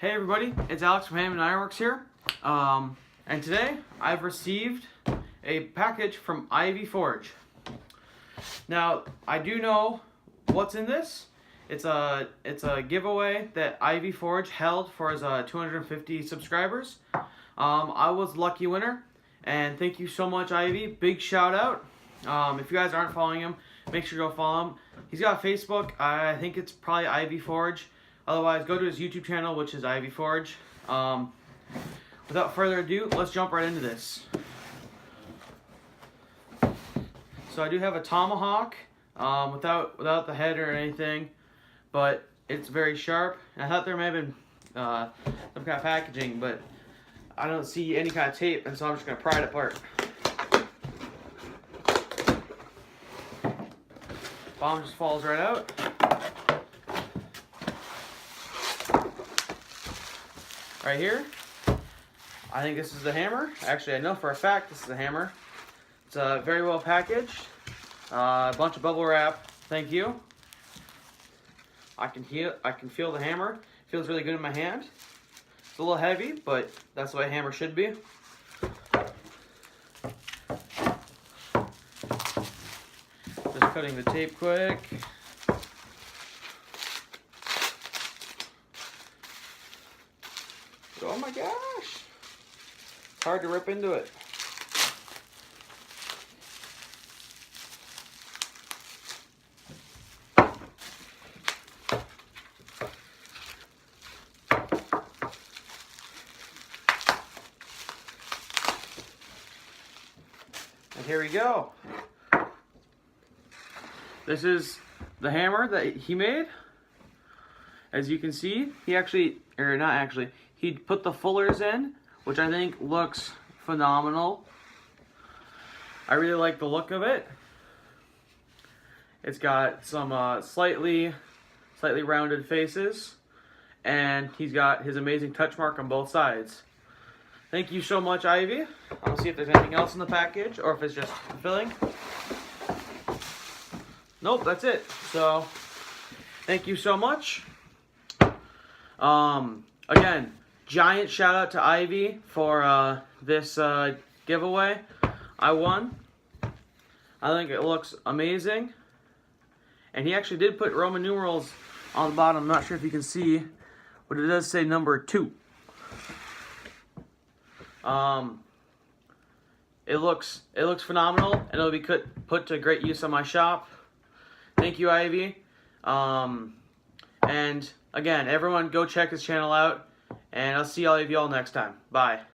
Hey everybody, it's Alex from Hannemann Ironworks here, and today I've received a package from Ivey Forge. Now I do know what's in this. It's a giveaway that Ivey Forge held for his 250 subscribers. I was the lucky winner, and thank you so much, Ivey. Big shout out. If you guys aren't following him, make sure to go follow him. He's got a Facebook. I think it's probably Ivey Forge. Otherwise, go to his YouTube channel, which is Ivey Forge. Without further ado, let's jump right into this. So I do have a tomahawk, without the head or anything, but it's very sharp. And I thought there may have been some kind of packaging, but I don't see any kind of tape, and so I'm just gonna pry it apart. Bomb just falls right out. Right here, I think this is the hammer. Actually, I know for a fact this is a hammer. It's very well packaged. A bunch of bubble wrap. Thank you. I can feel the hammer. It feels really good in my hand. It's a little heavy, but that's the way a hammer should be. Just cutting the tape quick. Oh my gosh! It's hard to rip into it. And here we go. This is the hammer that he made. As you can see, he actually, or not actually, he put the fullers in, which I think looks phenomenal. I really like the look of it. It's got some slightly rounded faces, and he's got his amazing touch mark on both sides. Thank you so much, Ivey. I'll see if there's anything else in the package, or if it's just filling. Nope, that's it. So, thank you so much. Again, giant shout out to Ivey for this giveaway. I won. I think it looks amazing. And he actually did put Roman numerals on the bottom. I'm not sure if you can see, but it does say number 2. It looks phenomenal, and it'll be put to great use on my shop. Thank you, Ivey. And again, everyone go check his channel out, and I'll see all of y'all next time. Bye.